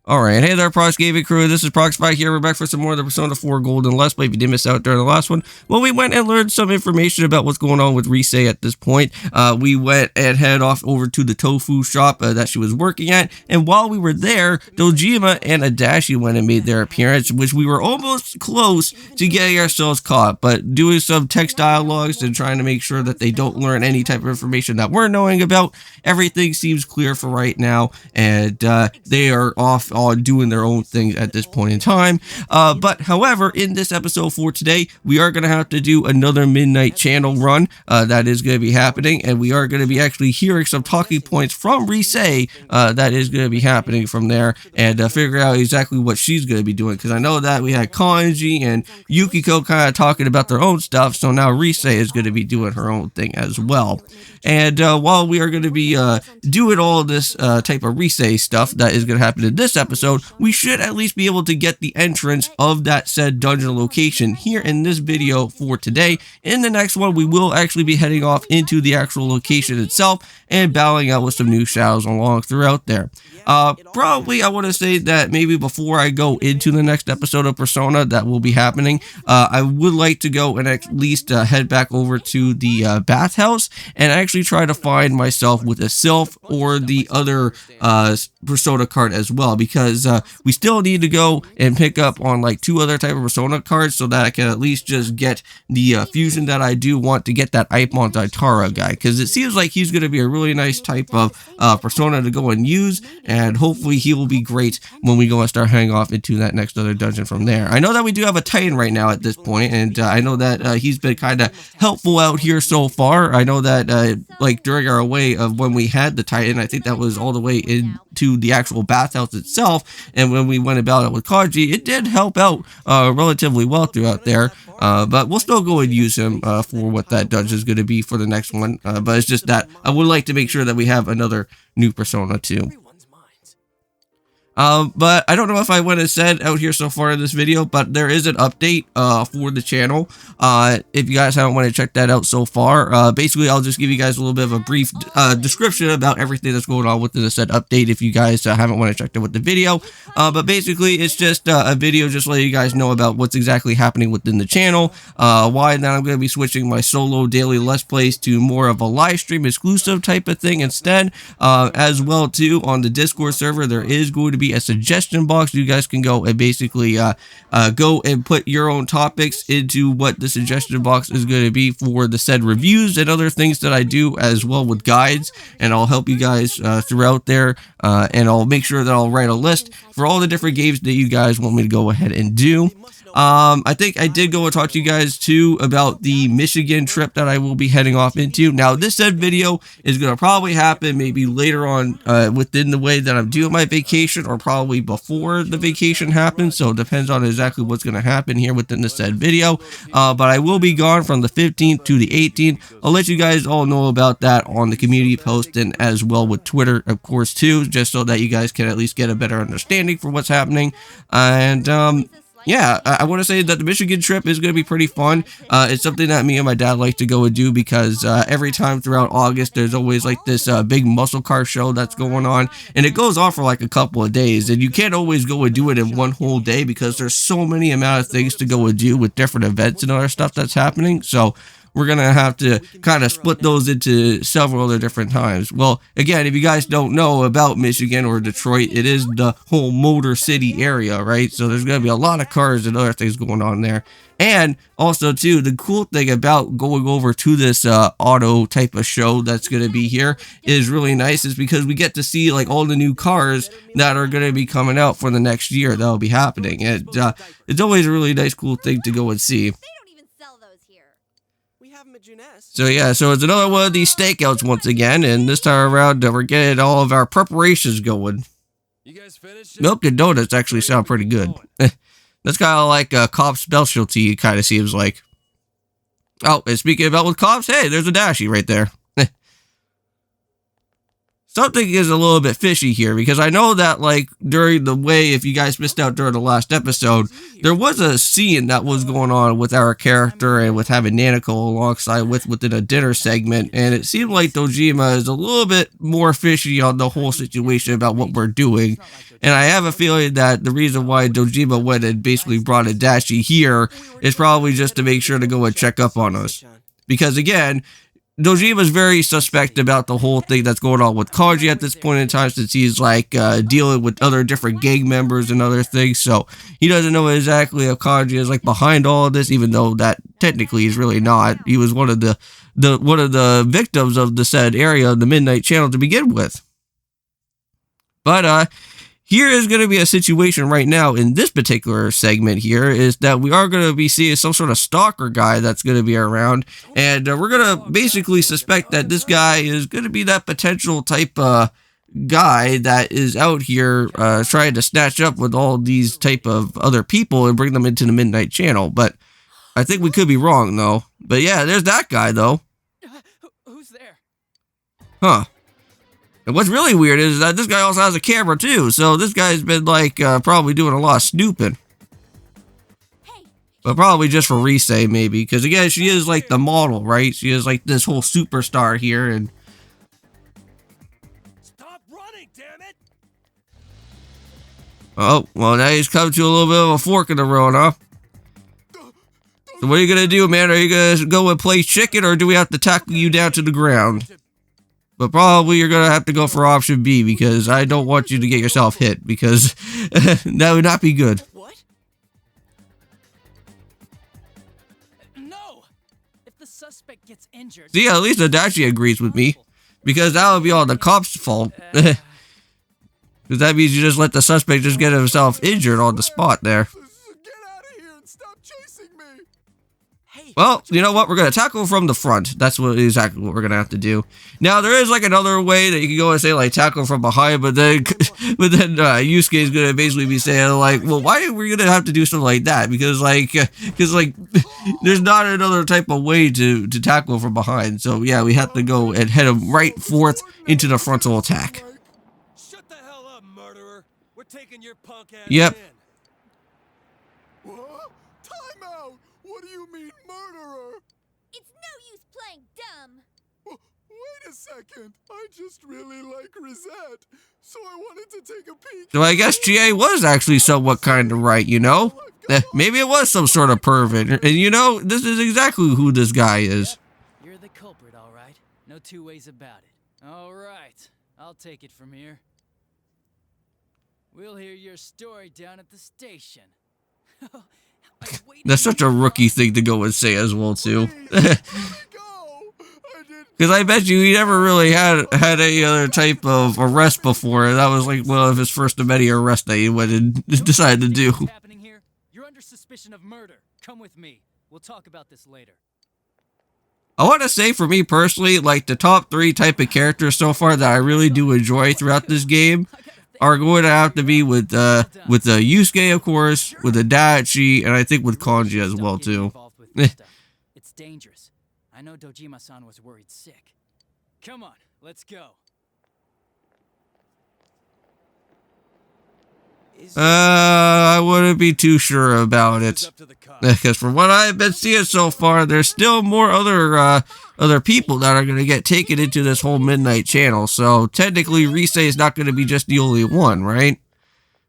Alright, hey there, Prox Gaming Crew. This is Proxify here. We're back for some more of the Persona 4 Golden Let's Play. If you did miss out during the last one, well, we went and learned some information about what's going on with Rise at this point. We went and headed off over to the tofu shop that she was working at, and while we were there, Dojima and Adachi went and made their appearance, which we were almost close to getting ourselves caught, but doing some text dialogues and trying to make sure that they don't learn any type of information that we're knowing about, everything seems clear for right now, and they are off on doing their own things at this point in time. But however, in this episode for today, we are going to have to do another midnight channel run that is going to be happening, and we are going to be actually hearing some talking points from Rise that is going to be happening from there, and figure out exactly what she's going to be doing, because I know that we had Kanji and Yukiko kind of talking about their own stuff, so now Rise is going to be doing her own thing as well. And while we are going to be doing all this type of Rise stuff that is going to happen in this episode, we should at least be able to get the entrance of that said dungeon location here in this video for today. In the next one, we will actually be heading off into the actual location itself and battling out with some new shadows along throughout there. Probably I want to say that maybe before I go into the next episode of Persona that will be happening, I would like to go and at least head back over to the bathhouse and actually try to find myself with a Sylph or the other Persona card as well, because we still need to go and pick up on like 2 other type of Persona cards so that I can at least just get the fusion that I do want to get that Ipon Zaitara guy, because it seems like he's going to be a really nice type of Persona to go and use, and hopefully he will be great when we go and start heading off into that next other dungeon from there. I know that we do have a Titan right now at this point, and I know that he's been kind of helpful out here so far. I know that like during our away of when we had the Titan, I think that was all the way into the actual bathhouse itself, and when we went about it with Kanji, it did help out relatively well throughout there. But we'll still go and use him for what that dungeon is going to be for the next one. But it's just that I would like to make sure that we have another new Persona too. But I don't know if I went and said out here so far in this video, but there is an update for the channel. If you guys haven't went to check that out so far, basically I'll just give you guys a little bit of a brief description about everything that's going on within the said update if you guys haven't went to check it with the video. But basically it's just a video just letting you guys know about what's exactly happening within the channel, why now I'm going to be switching my solo daily Let's Plays to more of a live stream exclusive type of thing instead, as well too on the Discord server there is going to be a suggestion box. You guys can go and basically go and put your own topics into what the suggestion box is going to be for the said reviews and other things that I do, as well with guides, and I'll help you guys throughout there, and I'll make sure that I'll write a list for all the different games that you guys want me to go ahead and do. I think I did go and talk to you guys too about the Michigan trip that I will be heading off into. Now this said video is going to probably happen maybe later on within the way that I'm doing my vacation, or probably before the vacation happens, so it depends on exactly what's going to happen here within the said video. But I will be gone from the 15th to the 18th. I'll let you guys all know about that on the community post, and as well with Twitter of course too, just so that you guys can at least get a better understanding for what's happening. And yeah, I want to say that the Michigan trip is going to be pretty fun. It's something that me and my dad like to go and do, because every time throughout August, there's always like this big muscle car show that's going on, and it goes on for like a couple of days, and you can't always go and do it in one whole day because there's so many amount of things to go and do with different events and other stuff that's happening. So we're going to have to kind of split those into several other different times. Well, again, if you guys don't know about Michigan or Detroit, it is the whole Motor City area, right? So there's going to be a lot of cars and other things going on there. And also, too, the cool thing about going over to this auto type of show that's going to be here is really nice, is because we get to see like all the new cars that are going to be coming out for the next year that'll be happening. And it's always a really nice, cool thing to go and see. So yeah, so it's another one of these stakeouts once again, and this time around we're getting all of our preparations going. You guys finished? Milk and donuts actually sound pretty good. That's kind of like a cop's specialty, it kind of seems like. Oh, and speaking about with cops, hey, there's a Dashi right there. something is a little bit fishy here, because I know that, like, during the way, if you guys missed out during the last episode, there was a scene that was going on with our character and with having Nanako alongside within a dinner segment, and it seemed like Dojima is a little bit more fishy on the whole situation about what we're doing. And I have a feeling that the reason why Dojima went and basically brought Adachi here is probably just to make sure to go and check up on us. Because again, Dojima's very suspect about the whole thing that's going on with Kanji at this point in time, since he's like dealing with other different gang members and other things. So he doesn't know exactly if Kanji is like behind all of this, even though that technically he's really not. He was one of the victims of the said area, the Midnight Channel, to begin with. But here is going to be a situation right now in this particular segment here, is that we are going to be seeing some sort of stalker guy that's going to be around, and we're going to basically suspect that this guy is going to be that potential type guy that is out here trying to snatch up with all these type of other people and bring them into the Midnight Channel. But I think we could be wrong, though. But yeah, there's that guy, though. Who's there? Huh. And what's really weird is that this guy also has a camera too, so this guy's been like probably doing a lot of snooping. But probably just for Rise, maybe, because again, she is like the model, right? She is like this whole superstar here, and Stop running, damn it! oh, well, now he's come to a little bit of a fork in the road, huh? So what are you gonna do, man? Are you gonna go and play chicken, or do we have to tackle you down to the ground? But probably you're going to have to go for option B, because I don't want you to get yourself hit, because that would not be good. What? No! If the suspect gets injured... See, at least Adachi agrees with me, because that would be all the cops' fault. Because that means you just let the suspect just get himself injured on the spot there. Well, you know what? We're going to tackle from the front. That's exactly what we're going to have to do. Now, there is like another way that you can go and say, like, tackle from behind, but then Yusuke is going to basically be saying, like, well, why are we going to have to do something like that? Because there's not another type of way to tackle from behind. So, yeah, we have to go and head him right forth into the frontal attack. Shut the hell up, murderer! We're taking your punk ass Yep. in. What? Time out! What do you mean, murderer? It's no use playing dumb. Wait a second. I just really like Rosette, so I wanted to take a peek. So I guess GA was actually somewhat kind of right, you know? Maybe it was some sort of pervert. And you know, this is exactly who this guy is. You're the culprit, all right. No two ways about it. All right, I'll take it from here. We'll hear your story down at the station. That's such a rookie thing to go and say as well, too. Because I bet you he never really had any other type of arrest before. That was like one of his first of many arrests that he went and decided to do. What's happening here? You're under suspicion of murder. Come with me. We'll talk about this later. I want to say, for me personally, like the top 3 type of characters so far that I really do enjoy throughout this game are going to have to be with Yusuke, of course, with Adachi, and I think with Kanji as well, too. It's dangerous. I know Dojima-san was worried sick. Come on, let's go. I wouldn't be too sure about it. Because from what I've been seeing so far, there's still more other people that are going to get taken into this whole Midnight Channel. So technically, Rise is not going to be just the only one, right?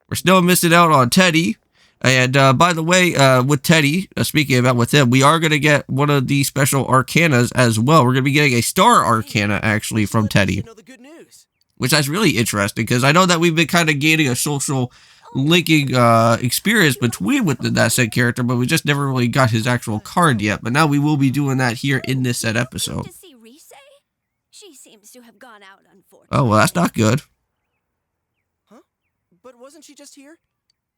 We're still missing out on Teddy. And by the way, with Teddy, speaking about with him, we are going to get one of the special Arcanas as well. We're going to be getting a Star Arcana, actually, from Teddy. Which is really interesting, because I know that we've been kind of gaining a social linking experience between with that said character, but we just never really got his actual card yet. But now we will be doing that here in this said episode. She seems to have gone out, unfortunately. Oh, well, that's not good. Huh? But wasn't she just here?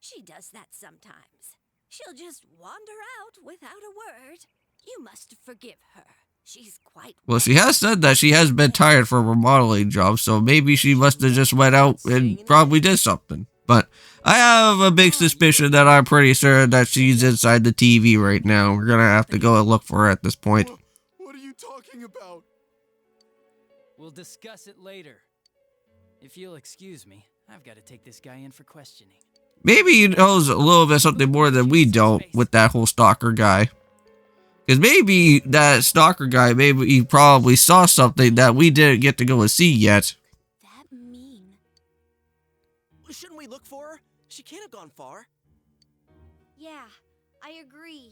She does that sometimes. She'll just wander out without a word. You must forgive her. She's quite well. She has said that she has been tired from her modeling job, so maybe she must have just went out and probably did something. But I have a big suspicion that I'm pretty sure that she's inside the TV right now. We're gonna have to go and look for her at this point. What are you talking about? We'll discuss it later. If you'll excuse me, I've got to take this guy in for questioning. Maybe he knows a little bit something more than we don't with that whole stalker guy. Because maybe that stalker guy, maybe he probably saw something that we didn't get to go and see yet. That mean? Shouldn't we look for her? She can't have gone far. Yeah, I agree.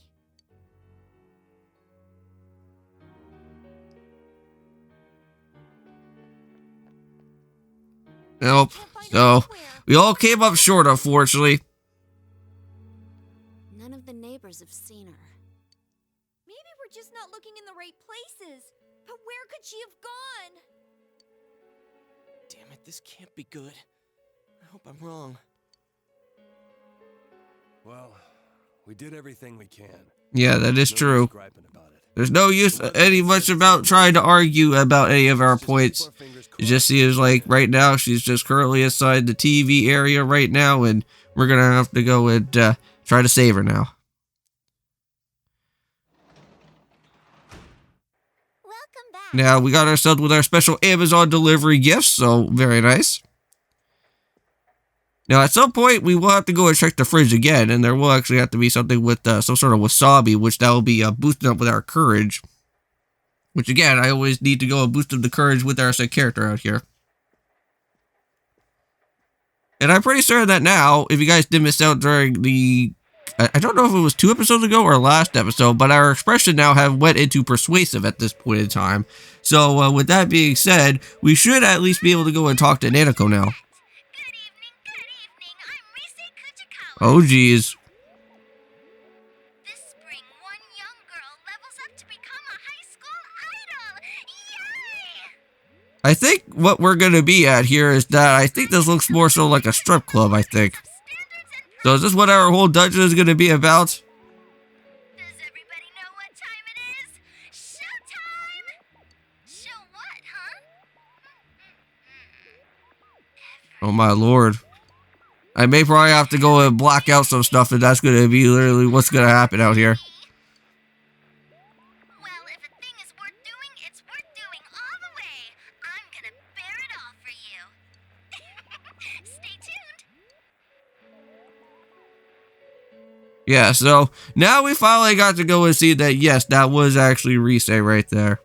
Nope. So, we all came up short, unfortunately. None of the neighbors have seen her. Maybe we're just not looking in the right places. But where could she have gone? Damn it, this can't be good. I hope I'm wrong. Well, we did everything we can. Yeah, that is true. Griping about it. There's no use any much about trying to argue about any of our points. It just seems like right now she's just currently inside the TV area right now, and we're gonna have to go and try to save her now. Welcome back. Now, we got ourselves with our special Amazon delivery gifts, so very nice. Now, at some point, we will have to go and check the fridge again, and there will actually have to be something with some sort of wasabi, which that will be boosted up with our courage. Which, again, I always need to go and boost up the courage with our said character out here. And I'm pretty certain that now, if you guys did miss out during the... I don't know if it was 2 episodes ago or last episode, but our expression now have went into persuasive at this point in time. So, with that being said, we should at least be able to go and talk to Nanako now. Good evening. I'm Rise Kuchikawa. Oh, geez. This spring, one young girl levels up to become a high school idol. Yay! I think what we're going to be at here is that I think this looks more so like a strip club, I think. So is this what our whole dungeon is going to be about? Does everybody know what time it is? Showtime! Show what, huh? Oh my lord. I may probably have to go and block out some stuff, and that's going to be literally what's going to happen out here. Well, if a thing is worth doing, it's worth doing all the way. I'm gonna bear it all for you. Stay tuned. Yeah, so now we finally got to go and see that, yes, that was actually Rise right there.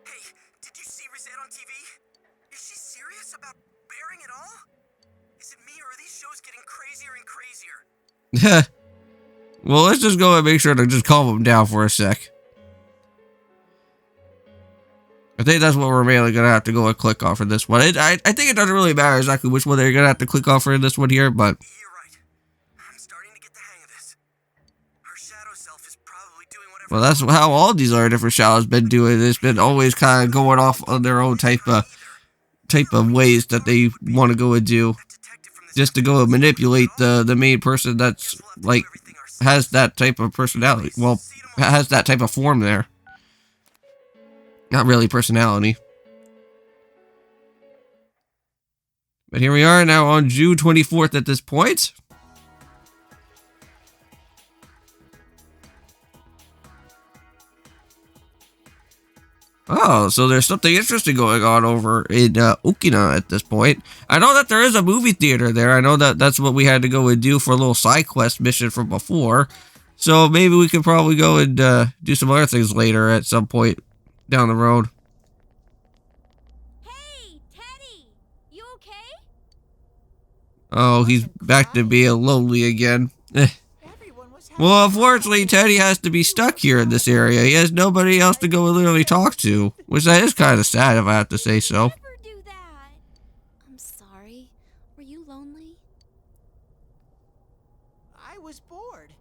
Hey, did you see Rosette on TV? Is she serious about bearing it all? Is it me, or are these shows getting crazier and crazier? Well, let's just go and make sure to just calm them down for a sec. I think that's what we're mainly going to have to go and click on for this one. I think it doesn't really matter exactly which one they're going to have to click on for this one here, but... You're right. I'm starting to get the hang of this. Her shadow self is probably doing whatever... Well, that's how all these other different shadows been doing. It's been always kind of going off on their own type of ways that they want to go and do. Just to go and manipulate the main person that's, like, has that type of personality. Well, has that type of form there. Not really personality. But here we are now on June 24th at this point. Oh, so there's something interesting going on over in Okina at this point. I know that there is a movie theater there. I know that that's what we had to go and do for a little side quest mission from before. So maybe we could probably go and do some other things later at some point down the road. Hey, Teddy! You okay? Oh, he's back to being lonely again. Everyone was having... Well, unfortunately, Teddy has to be stuck here in this area. He has nobody else to go and literally talk to. Which that is kind of sad, if I have to say so. Never do that. I'm sorry. Were you lonely? I was bored.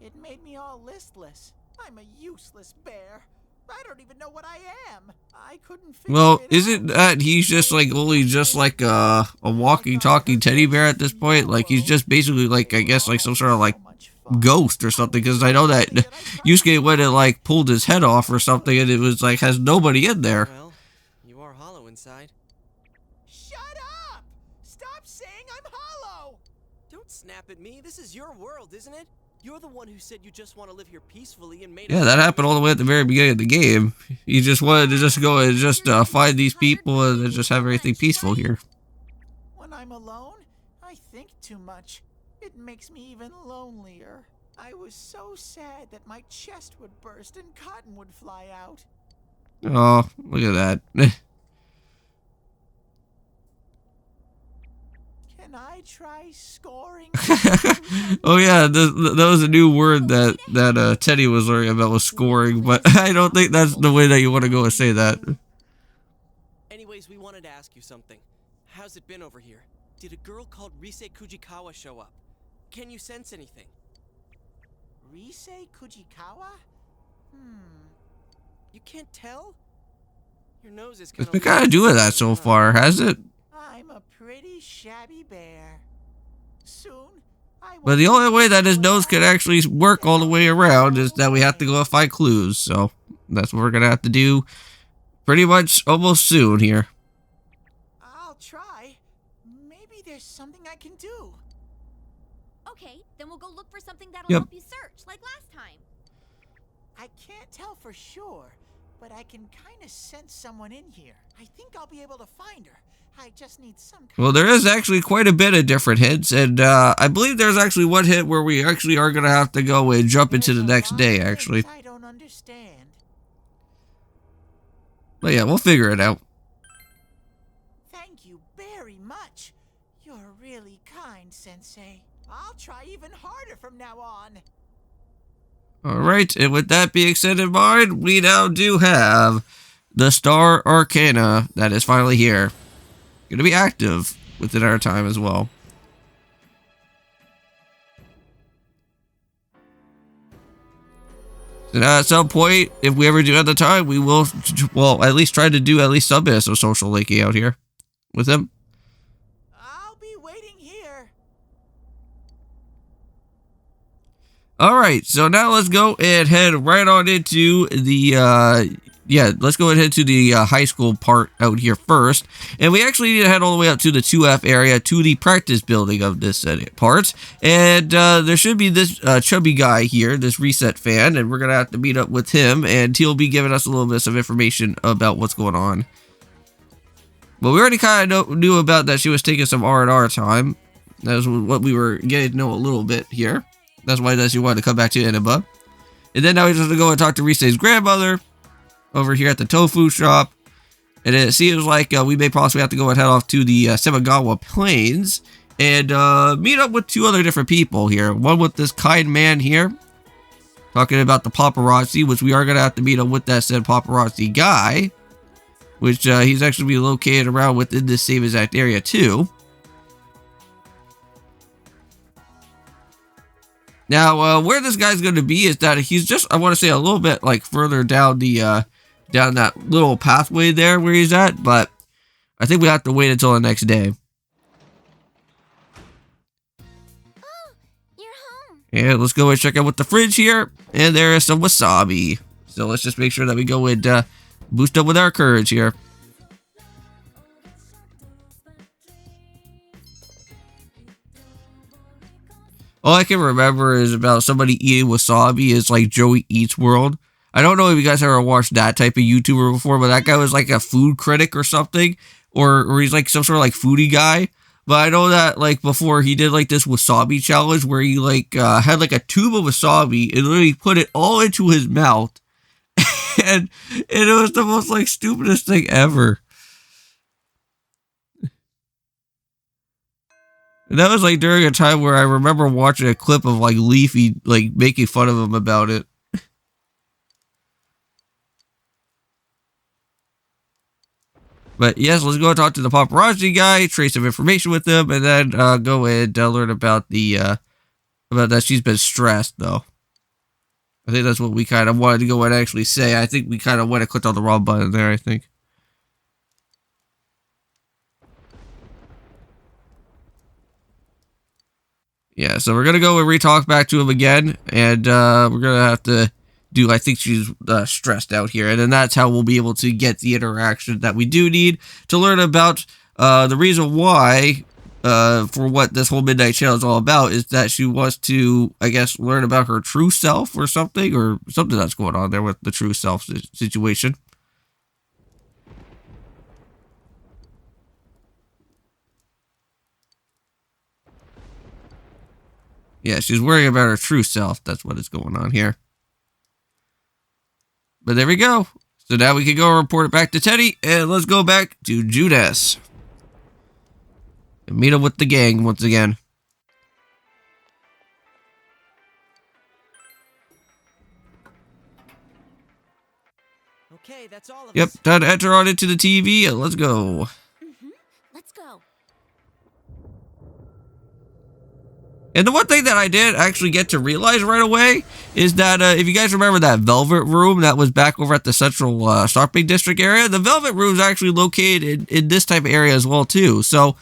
It made me all listless. I'm a useless bear. I don't even know what I am. I couldn't figure Well, it isn't out. that he's just like only just like a walking, talking teddy bear at this point? Like he's just basically like, I guess, like some sort of like So much fun. ghost or something. Because I know that Yusuke went and like pulled his head off or something, and it was like has nobody in there. Well, you are hollow inside. Shut up! Stop saying I'm hollow! Don't snap at me. This is your world, isn't it? You're the one who said you just want to live here peacefully and made Yeah, that happened all the way at the very beginning of the game. You just wanted to just go and just find these people and then just have everything peaceful here. When I'm alone, I think too much. It makes me even lonelier. I was so sad that my chest would burst and cotton would fly out. Oh, look at that. Can I try scoring? Oh yeah, that was a new word that Teddy was learning about, was scoring, but I don't think that's the way that you want to go and say that. Anyways, we wanted to ask you something. How's it been over here? Did a girl called Rise Kujikawa show up? Can you sense anything? Rise Kujikawa? You can't tell? Your nose is It's been kind of doing that so far, has it? I'm a pretty shabby bear. Soon, I But the only way that his nose could actually work all the way around is that we have to go and find clues. So that's what we're gonna have to do pretty much almost soon here. I'll try. Maybe there's something I can do. Okay, then we'll go look for something that'll Yep. help you search, like last time. I can't tell for sure, but I can kind of sense someone in here. I think I'll be able to find her. I just need some kind Well, there is actually quite a bit of different hints, and I believe there's actually one hint where we actually are gonna have to go and jump into the There's a next lot day, of actually. things I don't understand. But yeah, we'll figure it out. Thank you very much. You're really kind, Sensei. I'll try even harder from now on. Alright, and with that being said in mind, we now do have the Star Arcana that is finally here. Gonna be active within our time as well. So now at some point, if we ever do have the time, we will, well, at least try to do at least some bit of some social linking out here with him. I'll be waiting here. Alright, so now let's go and head right on into the, let's go ahead to the high school part out here first. And we actually need to head all the way up to the 2F area to the practice building of this part. And there should be this chubby guy here, this Reset fan, and we're going to have to meet up with him, and he'll be giving us a little bit of information about what's going on. But we already kind of knew about that she was taking some R&R time. That was what we were getting to know a little bit here. That's why she wanted to come back to Inaba. And then now we just have to go and talk to Rise's grandmother over here at the tofu shop. And it seems like we may possibly have to go and head off to the Semagawa Plains and meet up with two other different people here. One with this kind man here, talking about the paparazzi, which we are going to have to meet up with that said paparazzi guy, which he's actually be located around within this same exact area too. Now, where this guy's going to be is that he's just, I want to say, a little bit like further down the down that little pathway there where he's at, but I think we have to wait until the next day. Oh, you're home. And let's go and check out with the fridge here, and there is some wasabi. So let's just make sure that we go and boost up with our courage here. All I can remember is about somebody eating wasabi is like Joey Eats World. I don't know if you guys ever watched that type of YouTuber before, but that guy was like a food critic or something, or he's like some sort of like foodie guy. But I know that like before he did like this wasabi challenge where he like had like a tube of wasabi and literally put it all into his mouth, and it was the most like stupidest thing ever. And that was like during a time where I remember watching a clip of like Leafy like making fun of him about it. But yes, let's go and talk to the paparazzi guy, trace some information with him, and then go and learn about the about that she's been stressed though. I think that's what we kind of wanted to go and actually say. I think we kind of went and clicked on the wrong button there, I think. Yeah, so we're going to go and re-talk back to him again, and we're going to have to do, I think she's stressed out here, and then that's how we'll be able to get the interaction that we do need to learn about the reason why for what this whole Midnight Channel is all about is that she wants to, I guess, learn about her true self or something that's going on there with the true self situation. Yeah, she's worrying about her true self. That's what is going on here. But there we go. So now we can go report it back to Teddy, and let's go back to Judas. And meet up with the gang once again. Okay, that's all of Yep, us. time to enter on into the TV, and let's go. Let's go. And the one thing that I did actually get to realize right away is that if you guys remember that Velvet Room that was back over at the Central Shopping District area, the Velvet Room is actually located in this type of area as well too. So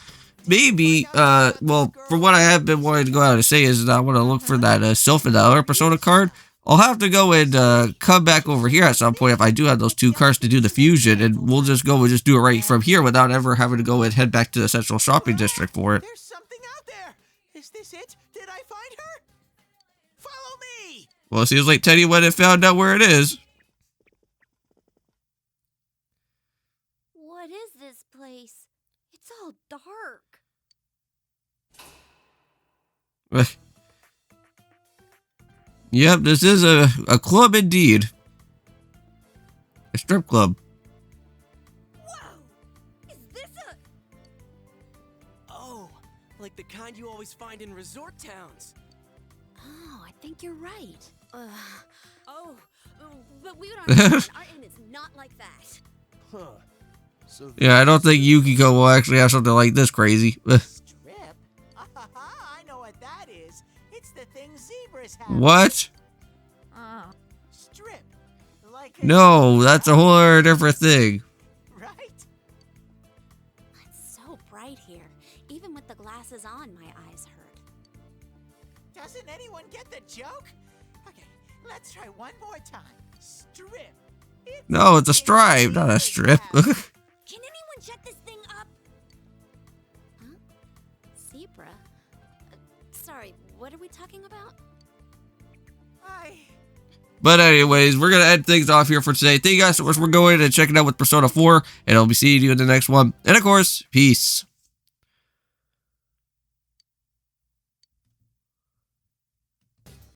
maybe, well, for what I have been wanting to go out and say is that I want to look for that Sylph Persona card. I'll have to go and come back over here at some point if I do have those 2 cards to do the fusion, and we'll just go and just do it right from here without ever having to go and head back to the Central Shopping District for it. There's something out there. Is this it? Did I find her? Follow me. Well, it seems like Teddy went and found out where it is. What is this place? It's all dark. Yep, this is a club indeed. A strip club. Whoa! Is this a... Oh, like the kind you always find in resort towns. Oh, I think you're right. But we would understand our end is not like that. Huh. So Yeah, I don't think Yukiko will actually have something like this crazy. Strip? I know what that is. It's the thing zebras have. What? Strip. Like a No, that's a whole other different thing. right? It's so bright here. Even with the glasses on, my eyes hurt. Doesn't anyone get the joke? Okay, let's try one more time. Strip. No, it's a stripe, not a strip. Can anyone shut this thing up? Huh? Zebra? Sorry, what are we talking about? But anyways, we're going to end things off here for today. Thank you guys so much for going and checking out with Persona 4, and I'll be seeing you in the next one. And of course, peace.